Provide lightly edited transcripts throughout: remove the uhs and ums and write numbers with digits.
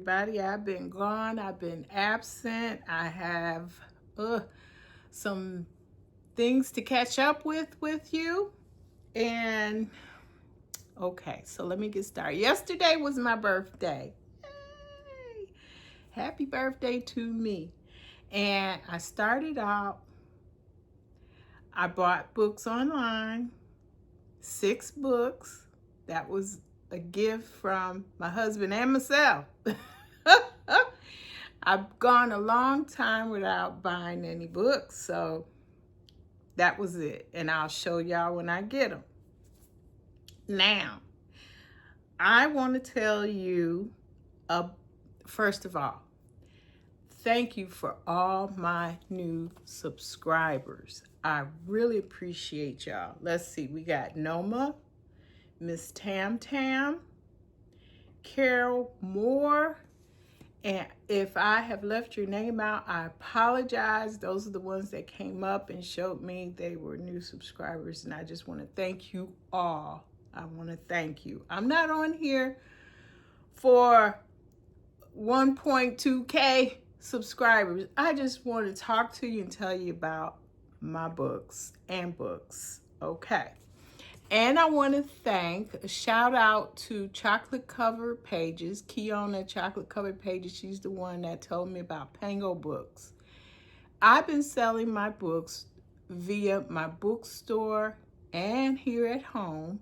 everybody. I've been gone. I've been absent. I have some things to catch up with you. And okay, so let me get started. Yesterday was my birthday. Yay! Happy birthday to me. And I started out, I bought books online, 6 books. That was a gift from my husband and myself. I've gone a long time without buying any books, so that was it. And I'll show y'all when I get them. Now, I want to tell you, first of all, thank you for all my new subscribers. I really appreciate y'all. Let's see, we got Noma, Miss Tam Tam, Carol Moore, and if I have left your name out, I apologize. Those are the ones that came up and showed me they were new subscribers, and I just want to thank you all. I want to thank you. I'm not on here for 1.2K subscribers. I just want to talk to you and tell you about my books and books. Okay. And I want to thank, a shout out to Chocolate Covered Pages, Kiona Chocolate Covered Pages. She's the one that told me about Pango Books. I've been selling my books via my bookstore and here at home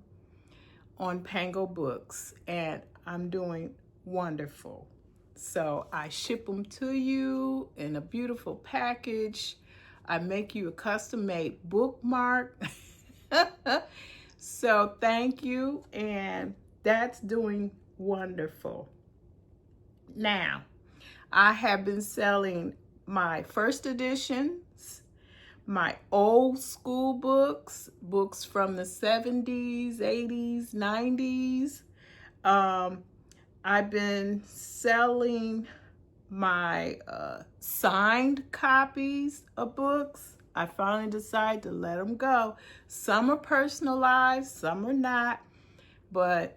on Pango Books, and I'm doing wonderful. So I ship them to you in a beautiful package. I make you a custom-made bookmark. So thank you, and that's doing wonderful. Now, I have been selling my first editions, my old school books, books from the 70s, 80s, 90s. I've been selling my signed copies of books. I finally decided to let them go. Some are personalized, some are not, but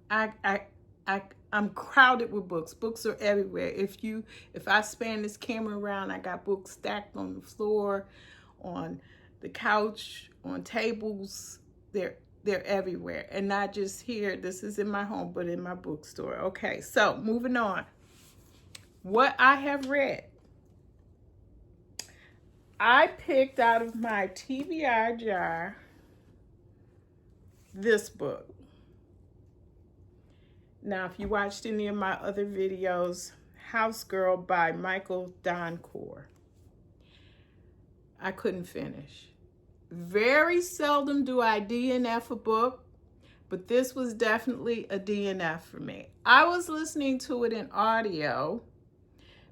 I'm crowded with books. Books are everywhere. If I span this camera around, I got books stacked on the floor, on the couch, on tables. They're everywhere, and not just here. This is in my home, but in my bookstore. Okay, so moving on. What I have read. I picked out of my TBR jar this book. Now, if you watched any of my other videos, House Girl by Michael Doncourt. I couldn't finish. Very seldom do I DNF a book, but this was definitely a DNF for me. I was listening to it in audio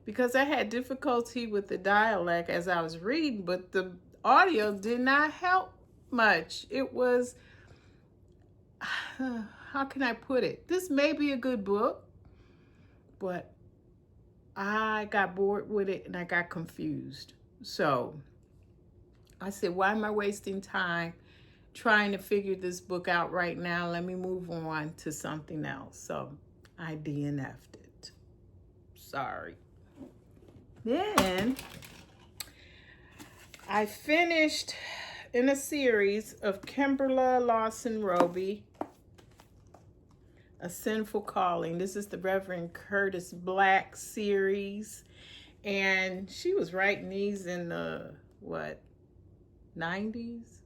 because I had difficulty with the dialect as I was reading, but the audio did not help much. It was, how can I put it? This may be a good book, but I got bored with it and I got confused. So I said, why am I wasting time trying to figure this book out right now? Let me move on to something else. So I DNF'd it. Sorry. Then I finished in a series of Kimberla, Lawson, Roby, A Sinful Calling. This is the Reverend Curtis Black series. And she was writing these in the, 90s?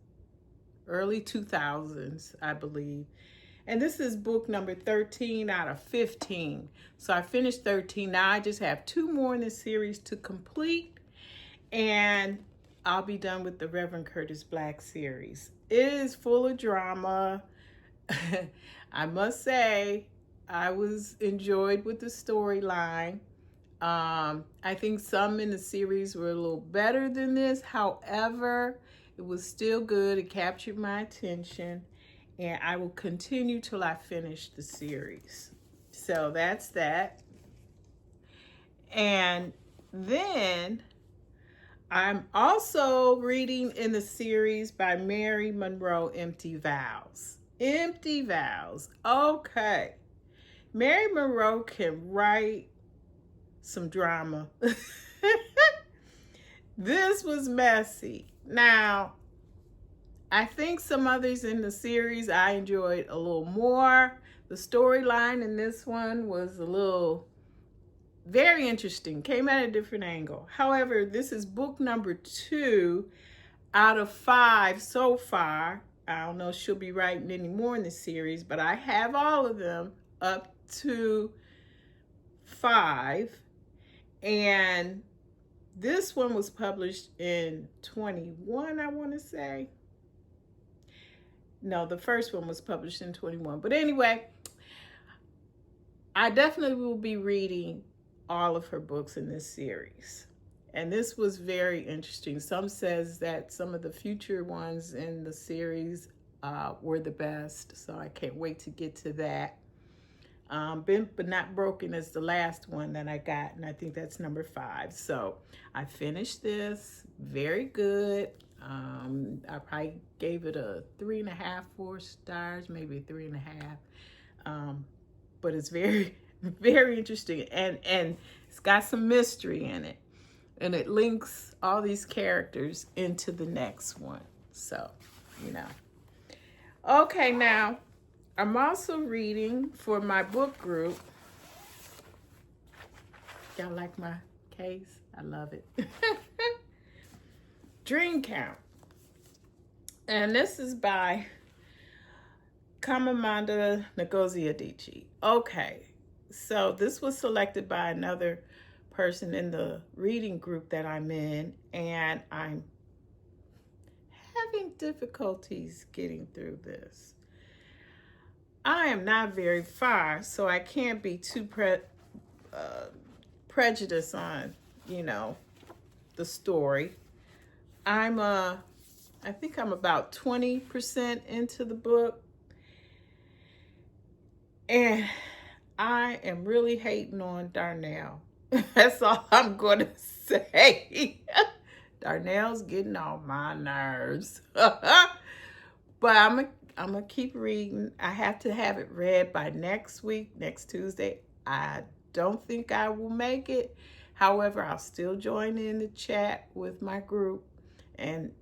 Early 2000s, I believe. And this is book number 13 out of 15. So I finished 13. Now I just have 2 more in the series to complete. And I'll be done with the Reverend Curtis Black series. It is full of drama. I must say, I was enjoyed with the storyline. I think some in the series were a little better than this. However, it was still good. It captured my attention. And I will continue till I finish the series. So that's that. And then I'm also reading in the series by Mary Monroe, Empty Vows. Empty Vows. Okay. Mary Monroe can write some drama. This was messy. Now, I think some others in the series I enjoyed a little more. The storyline in this one was a little very interesting, came at a different angle. However, this is book number 2 out of 5 so far. I don't know if she'll be writing any more in the series, but I have all of them up to 5. And this one was published in 21, I want to say. No, the first one was published in 21. But anyway, I definitely will be reading all of her books in this series. And this was very interesting. Some says that some of the future ones in the series were the best. So I can't wait to get to that. Bent But Not Broken is the last one that I got, and I think that's number 5. So I finished this. Very good. I probably gave it a 3.5, 4 stars, maybe 3.5. But it's very, very interesting, and it's got some mystery in it, and it links all these characters into the next one. So, you know. Okay, now I'm also reading for my book group. Y'all like my case? I love it. Dream Count. And this is by Chimamanda Ngozi Adichie. Okay, so this was selected by another person in the reading group that I'm in, and I'm having difficulties getting through this. I am not very far, so I can't be too prejudiced on, you know, the story. I think I'm about 20% into the book, and I am really hating on Darnell. That's all I'm going to say. Darnell's getting on my nerves. But I'm gonna keep reading. I have to have it read by next week, next Tuesday. I don't think I will make it. However, I'll still join in the chat with my group and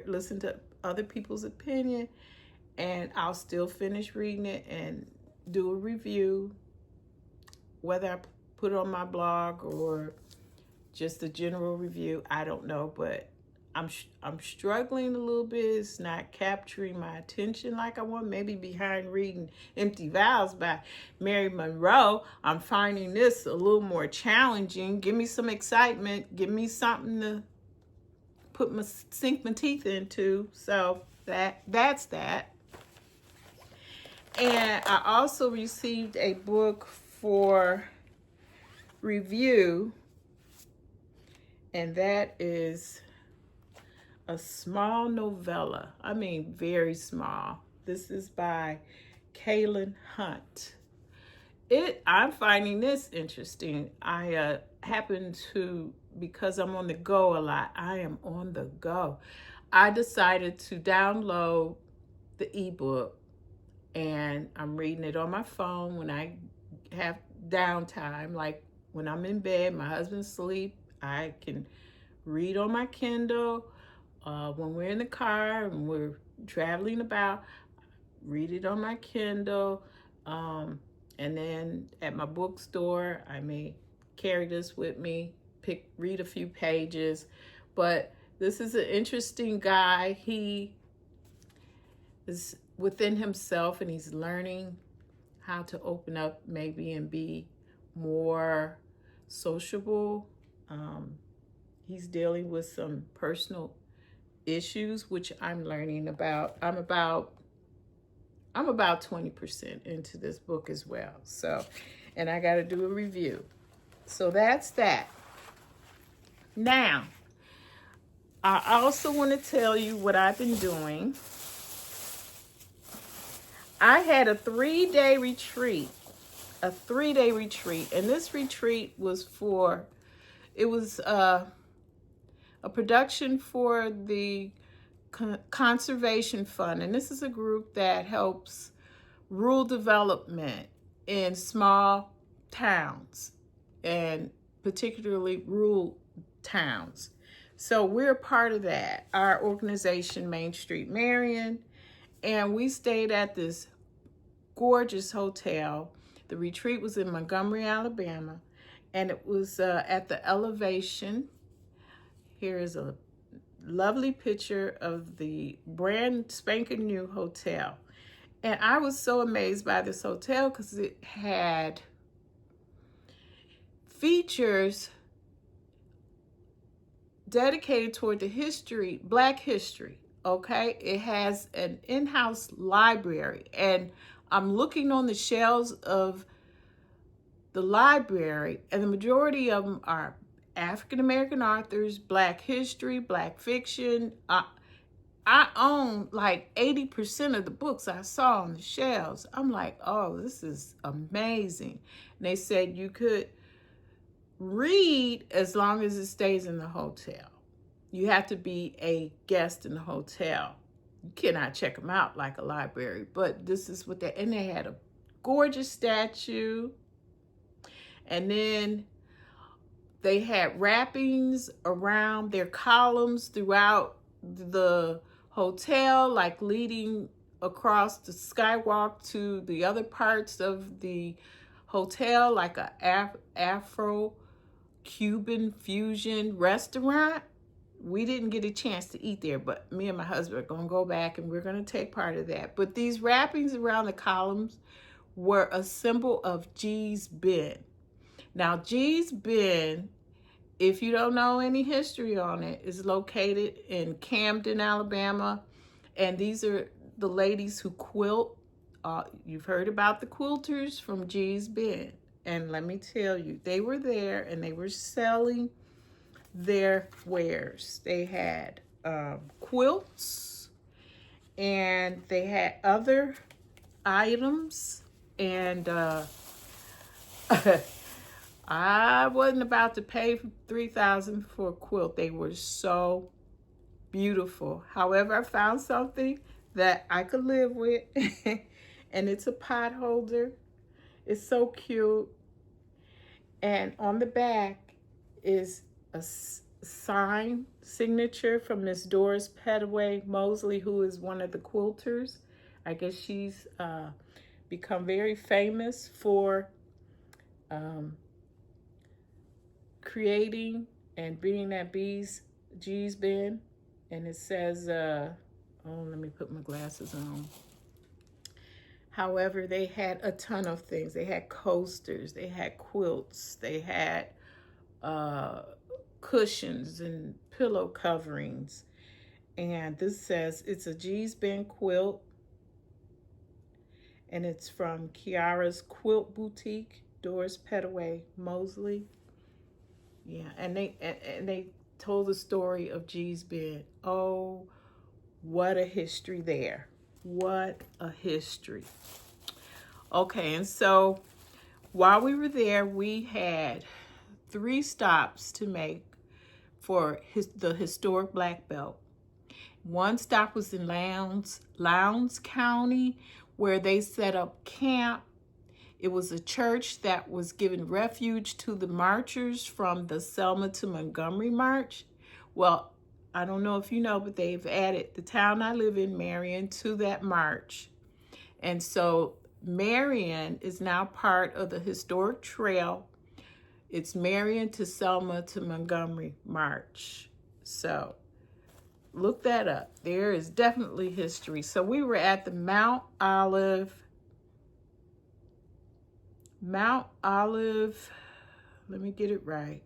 listen to other people's opinion, and I'll still finish reading it and do a review, whether I put it on my blog or just a general review. I don't know, but I'm struggling a little bit. It's not capturing my attention like I want. Maybe behind reading Empty Vows by Mary Monroe, I'm finding this a little more challenging. Give me some excitement. Give me something to sink my teeth into. So that's that. And I also received a book for review, and that is a small novella. I mean, very small. This is by Kaylon Hunt. I'm finding this interesting. I happen to, because I'm on the go a lot, I am on the go. I decided to download the ebook, and I'm reading it on my phone when I have downtime. Like when I'm in bed, my husband's asleep, I can read on my Kindle. When we're in the car and we're traveling about, read it on my Kindle. And then at my bookstore, I may carry this with me, read a few pages. But this is an interesting guy. He is within himself, and he's learning how to open up maybe and be more sociable. He's dealing with some personal issues, which I'm learning about. I'm about 20% into this book as well. So, and I got to do a review. So that's that. Now, I also want to tell you what I've been doing. I had a 3-day retreat. And this retreat was a production for the Conservation Fund. And this is a group that helps rural development in small towns, and particularly rural towns. So we're a part of that, our organization, Main Street Marion, and we stayed at this gorgeous hotel. The retreat was in Montgomery, Alabama, and it was at the Elevation. Here is a lovely picture of the brand spanking new hotel. And I was so amazed by this hotel because it had features dedicated toward the history, Black history, okay? It has an in-house library, and I'm looking on the shelves of the library, and the majority of them are African-American authors, Black history, Black fiction. I own like 80% of the books I saw on the shelves. I'm like, oh, this is amazing. And they said you could read as long as it stays in the hotel. You have to be a guest in the hotel. You cannot check them out like a library, but this is what they, and they had a gorgeous statue. And then they had wrappings around their columns throughout the hotel, like leading across the skywalk to the other parts of the hotel, like a Afro-Cuban fusion restaurant. We didn't get a chance to eat there, but me and my husband are going to go back and we're going to take part of that. But these wrappings around the columns were a symbol of G's Bend. Now, G's Bend, if you don't know any history on it, is located in Camden, Alabama. And these are the ladies who quilt. You've heard about the quilters from G's Bend. And let me tell you, they were there and they were selling their wares. They had quilts and they had other items. And I wasn't about to pay $3,000 for a quilt. They were so beautiful. However, I found something that I could live with, and it's a pot holder. It's so cute. And on the back is a sign signature from Miss Doris Petaway Mosley, who is one of the quilters. I guess she's become very famous for creating and being at G's Bend. And it says, oh, let me put my glasses on. However, they had a ton of things. They had coasters, they had quilts, they had cushions and pillow coverings. And this says it's a G's Bend quilt. And it's from Kiara's Quilt Boutique, Doris Petaway Mosley. Yeah, and they told the story of G's Bend. Oh, what a history there. What a history. Okay, and so while we were there, we had 3 stops to make for the historic Blackbelt. One stop was in Lowndes County, where they set up camp. It was a church that was giving refuge to the marchers from the Selma to Montgomery March. Well, I don't know if you know, but they've added the town I live in, Marion, to that march. And so Marion is now part of the historic trail. It's Marion to Selma to Montgomery March. So look that up. There is definitely history. So we were at the Mount Olive, let me get it right.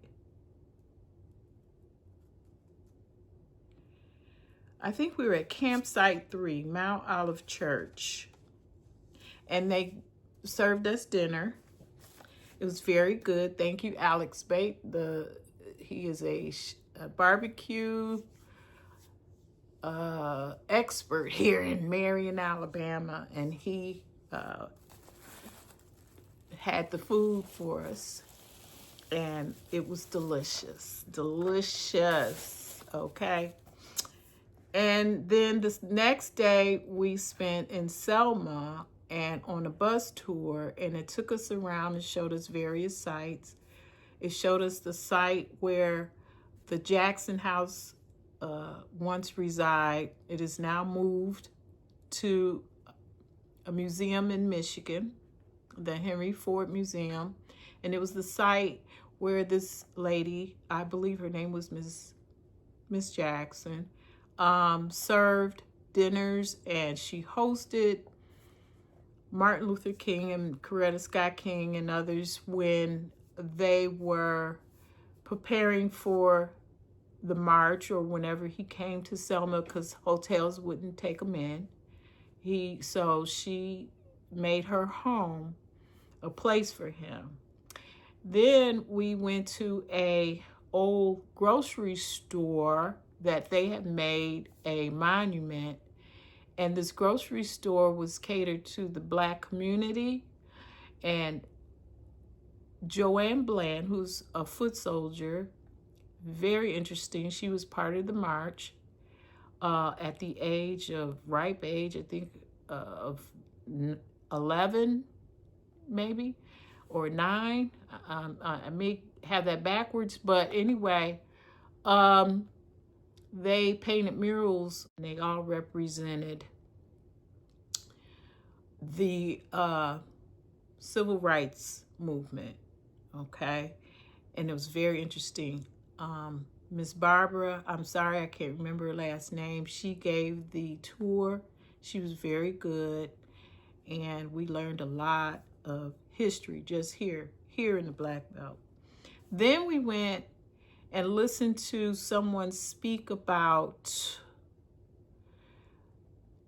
I think we were at Campsite 3, Mount Olive Church. And they served us dinner. It was very good. Thank you, Alex Bate. He is a barbecue expert here in Marion, Alabama. And he had the food for us. And it was delicious. Delicious. Okay. And then the next day we spent in Selma and on a bus tour, and it took us around and showed us various sites. It showed us the site where the Jackson house once resided. It is now moved to a museum in Michigan, the Henry Ford Museum. And it was the site where this lady, I believe her name was Miss Jackson, served dinners, and she hosted Martin Luther King and Coretta Scott King and others when they were preparing for the march, or whenever he came to Selma, because hotels wouldn't take him in. So she made her home a place for him. Then we went to a old grocery store that they had made a monument, and this grocery store was catered to the Black community. And Joanne Bland, who's a foot soldier, very interesting. She was part of the march at the ripe age, I think, of 11, maybe, or 9. I may have that backwards, but anyway, they painted murals, and they all represented the civil rights movement, okay? And it was very interesting. Miss Barbara, I'm sorry, I can't remember her last name. She gave the tour. She was very good, and we learned a lot of history just here in the Blackbelt. Then we went and listened to someone speak about,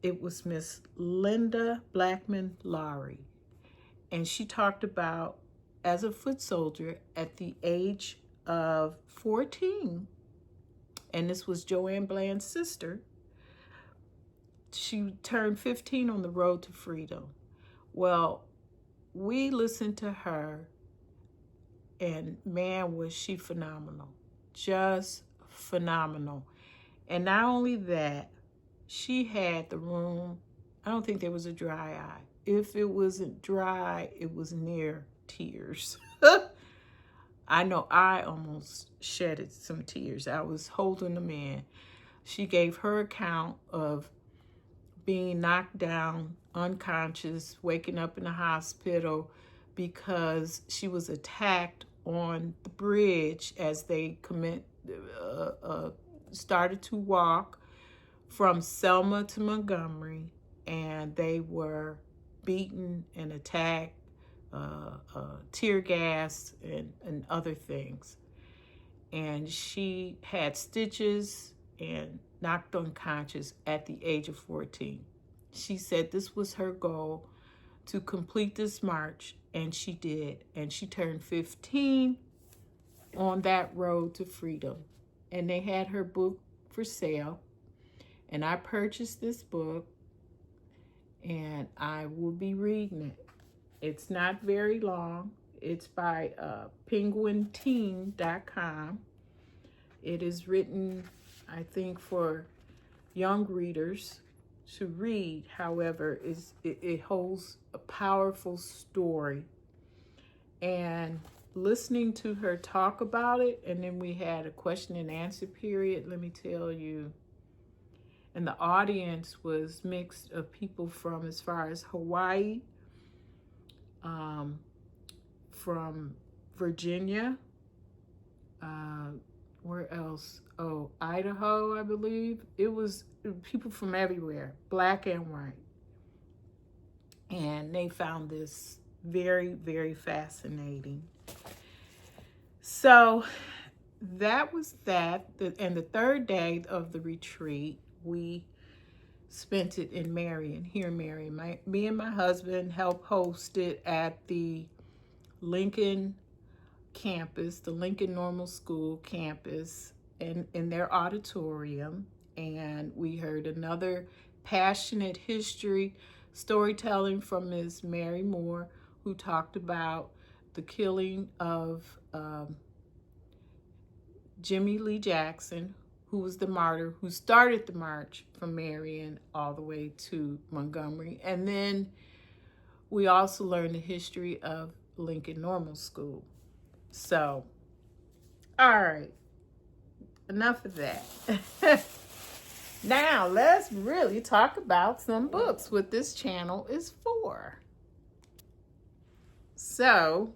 it was Miss Lynda Blackmon Lowery, and she talked about, as a foot soldier at the age of 14, and this was Joanne Bland's sister, she turned 15 on the road to freedom. Well, we listened to her, and man, was she phenomenal. Just phenomenal. And not only that, she had the room, I don't think there was a dry eye. If it wasn't dry, it was near tears. I know I almost shedded some tears. I was holding them in. She gave her account of being knocked down, unconscious, waking up in the hospital because she was attacked on the bridge as they started to walk from Selma to Montgomery, and they were beaten and attacked, tear gas and other things. And she had stitches and knocked unconscious at the age of 14. She said this was her goal, to complete this march, and she did. And she turned 15 on that road to freedom. And they had her book for sale, and I purchased this book, and I will be reading it. It's not very long. It's by penguinteen.com. It is written, I think, for young readers to read. However, it holds a powerful story. And listening to her talk about it, and then we had a question and answer period, let me tell you. And the audience was mixed of people from as far as Hawaii, from Virginia, where else? Oh, Idaho, I believe. It was people from everywhere, black and white. And they found this very, very fascinating. So that was that. And the third day of the retreat, we spent it in Marion, here in Marion. Me and my husband helped host it at the Lincoln campus, the Lincoln Normal School campus, in their auditorium. And we heard another passionate history storytelling from Ms. Mary Moore, who talked about the killing of Jimmy Lee Jackson, who was the martyr, who started the march from Marion all the way to Montgomery. And then we also learn the history of Lincoln Normal School. So, all right, enough of that. Now, let's really talk about some books, what this channel is for. So,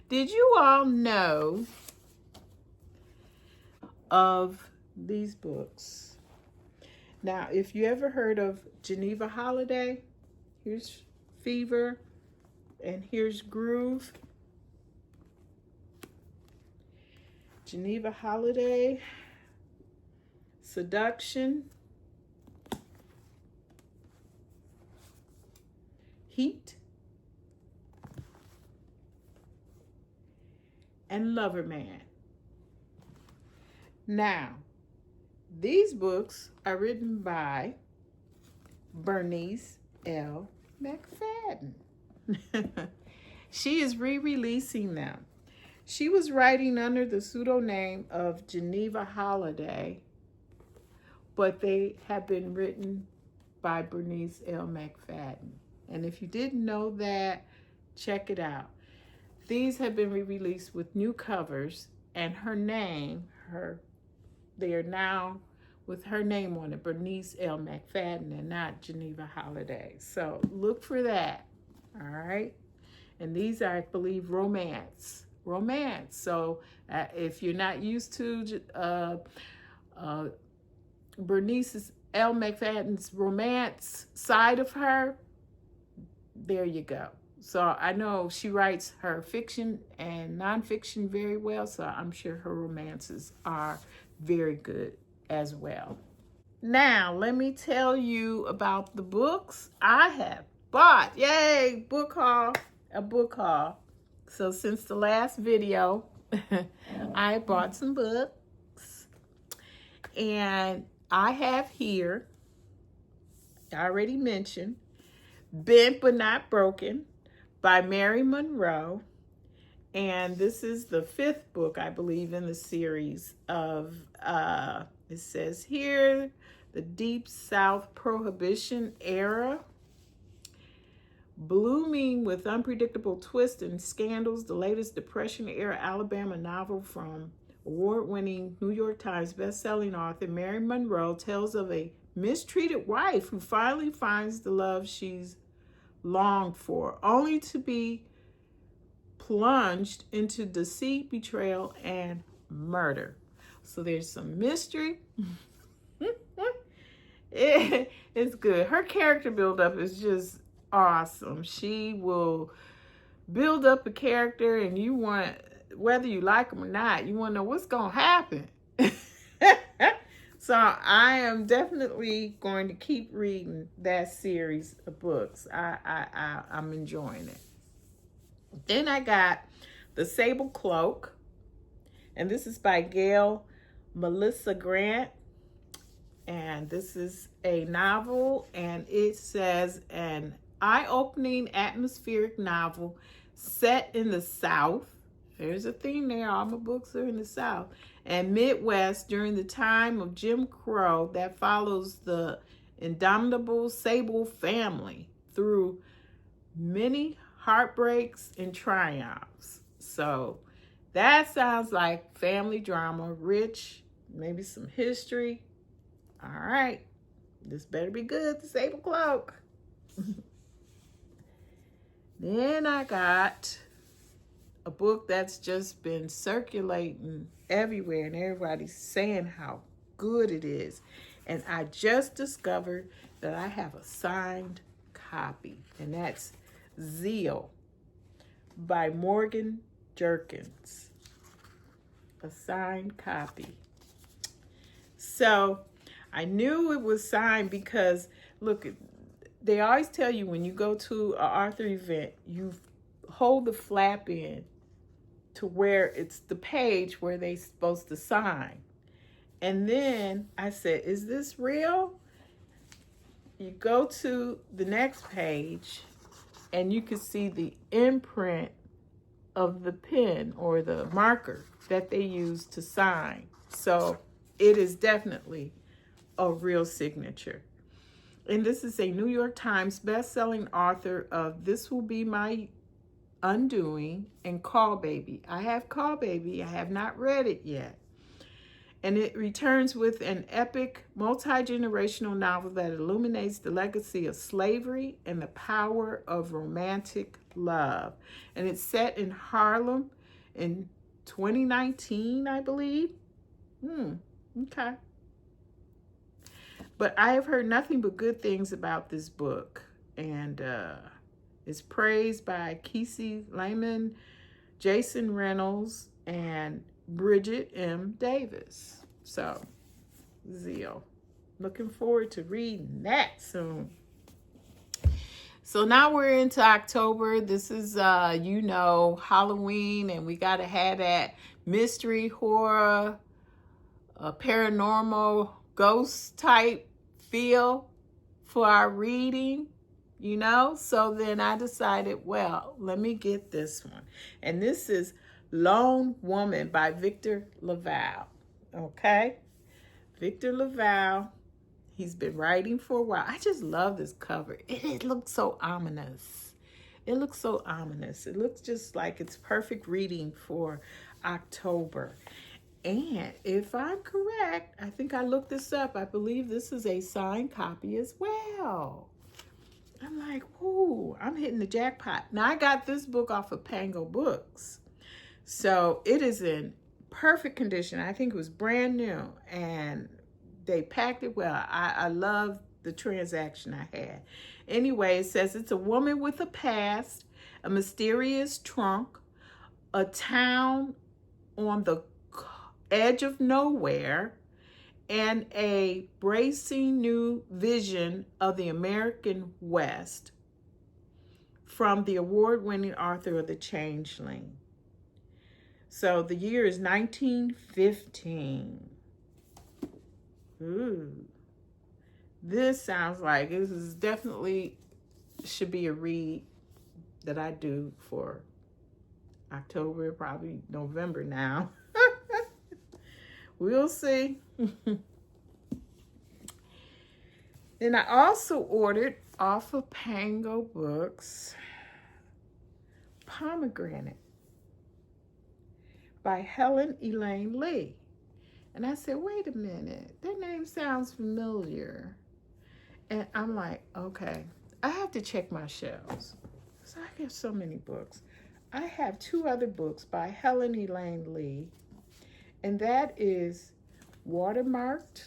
did you all know of these books? Now, if you ever heard of Geneva Holiday, here's Fever, and here's Groove. Geneva Holiday, Seduction, Heat, and Lover Man. Now, these books are written by Bernice L. McFadden. She is re-releasing them. She was writing under the pseudonym of Geneva Holiday, but they have been written by Bernice L. McFadden. And if you didn't know that, check it out. These have been re-released with new covers, and her name, they are now with her name on it, Bernice L. McFadden, and not Geneva Holiday. So look for that, all right? And these are, I believe, romance. So if you're not used to Bernice L. McFadden's romance side of her, there you go. So I know she writes her fiction and nonfiction very well, so I'm sure her romances are very good as well. Now, let me tell you about the books I have bought. Yay, book haul, a book haul. So since the last video, I bought some books, and I have here, I already mentioned, Bent But Not Broken by Marion Monroe. And this is the 5th book, I believe, in the series of, it says here, the Deep South Prohibition Era. Blooming with unpredictable twists and scandals, the latest Depression-era Alabama novel from award-winning New York Times best-selling author Marion Monroe tells of a mistreated wife who finally finds the love she's longed for, only to be plunged into deceit, betrayal, and murder. So there's some mystery. It's good. Her character buildup is just awesome. She will build up a character, and you want, whether you like them or not, you want to know what's going to happen. So I am definitely going to keep reading that series of books. I'm enjoying it. Then I got the Sable Cloak, and this is by Gail Melissa Grant. And this is a novel, and it says an eye-opening atmospheric novel set in the South. There's a theme there. All my books are in the South and Midwest during the time of Jim Crow that follows the indomitable Sable family through many heartbreaks and triumphs. So that sounds like family drama, rich, maybe some history. All right, this better be good, the Sable Cloak. Then I got a book that's just been circulating everywhere, and everybody's saying how good it is. And I just discovered that I have a signed copy, and that's Zeal by Morgan Jerkins. A signed copy. So I knew it was signed because, look, they always tell you when you go to an author event, you hold the flap in to where it's the page where they're supposed to sign. And then I said, is this real? You go to the next page and you can see the imprint of the pen or the marker that they use to sign. So it is definitely a real signature. And this is a New York Times best-selling author of This Will Be My Undoing and Call Baby. I have Call Baby. I have not read it yet. And it returns with an epic, multi-generational novel that illuminates the legacy of slavery and the power of romantic love. And it's set in Harlem in 2019, I believe. Okay. But I have heard nothing but good things about this book. And it's praised by Kesey Lehman, Jason Reynolds, and Bridget M. Davis. So, Zeal. Looking forward to reading that soon. So now we're into October. This is, Halloween, and we got to have that mystery, horror, paranormal, ghost type feel for our reading, So then I decided, well, let me get this one. And this is Lone Woman by Victor Lavalle. Okay? Victor Lavalle. He's been writing for a while. I just love this cover. It looks so ominous. It looks so ominous. It looks just like it's perfect reading for October. And if I'm correct, I think I looked this up. I believe this is a signed copy as well. I'm like, ooh, I'm hitting the jackpot. Now, I got this book off of Pango Books. So it is in perfect condition. I think it was brand new, and they packed it well. I love the transaction I had. Anyway, it says it's a woman with a past, a mysterious trunk, a town on the edge of nowhere, and a bracing new vision of the American West from the award-winning author of The Changeling. So the year is 1915. Ooh. This sounds like this is definitely should be a read that I do for October, probably November now. We'll see. Then I also ordered off of Pango Books Pomegranate by Helen Elaine Lee. And I said, wait a minute, that name sounds familiar. And I'm like, okay, I have to check my shelves. So I get so many books. I have 2 other books by Helen Elaine Lee, and that is Watermarked.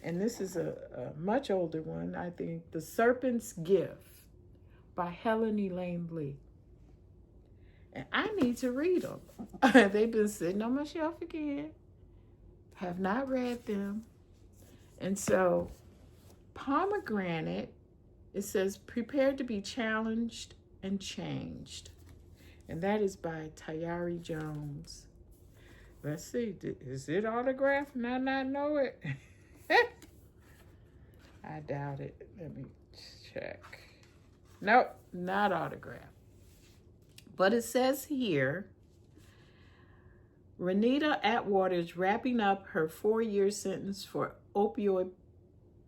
And this is a much older one, I think, The Serpent's Gift by Helen Elaine Lee. And I need to read them. They've been sitting on my shelf again. Have not read them. And so, Pomegranate, it says, prepared to be challenged and changed. And that is by Tayari Jones. Let's see, is it autographed and I not know it? I doubt it. Let me check. Nope, not autographed. But it says here, Renita Atwater is wrapping up her 4-year sentence for opioid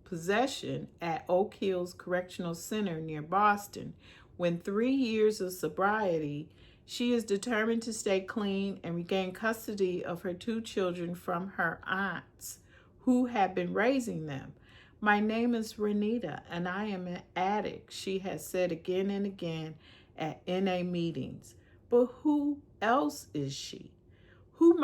possession at Oak Hills Correctional Center near Boston. When 3 years of sobriety, she is determined to stay clean and regain custody of her 2 children from her aunts, who have been raising them. My name is Renita, and I am an addict, she has said again and again at NA meetings. But who else is she? Who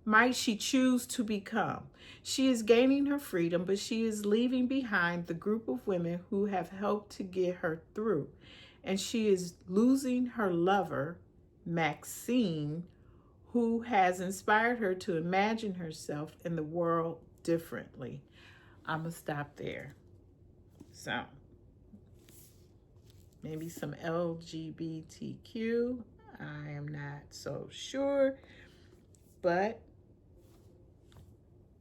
might she choose to become? She is gaining her freedom, but she is leaving behind the group of women who have helped to get her through. And she is losing her lover, Maxine, who has inspired her to imagine herself in the world differently. I'm going to stop there. So, maybe some LGBTQ. I am not so sure, but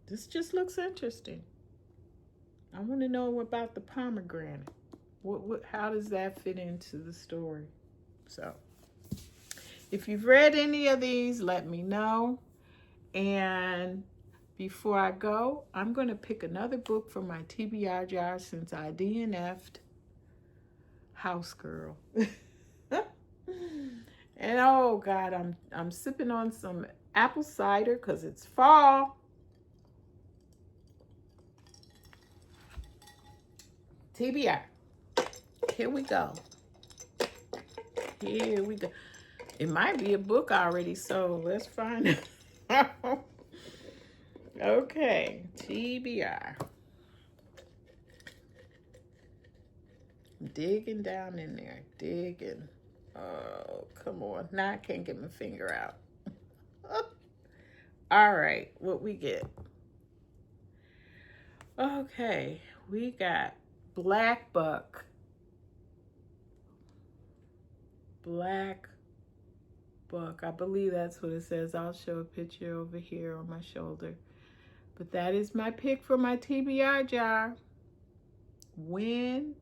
this just looks interesting. I want to know about the pomegranate. How does that fit into the story? So, if you've read any of these, let me know. And before I go, I'm going to pick another book from my TBR jar since I DNF'd House Girl. And oh God, I'm sipping on some apple cider because it's fall. TBR. Here we go. Here we go. It might be a book already, so let's find out. Okay, TBR. Digging down in there, digging. Oh, come on. Now I can't get my finger out. All right, what we get? Okay, we got Blackbelt. Blackbelt. I believe that's what it says. I'll show a picture over here on my shoulder. But that is my pick for my TBR jar. When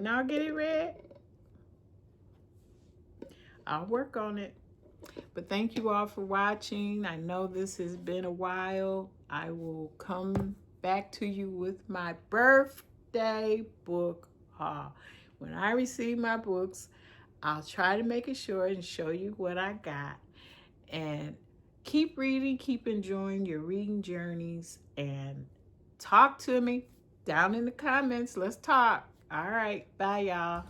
I'll get it read, I'll work on it. But thank you all for watching. I know this has been a while. I will come back to you with my birthday book haul. When I receive my books, I'll try to make it short and show you what I got. And keep reading, keep enjoying your reading journeys, and talk to me down in the comments. Let's talk. All right. Bye, y'all.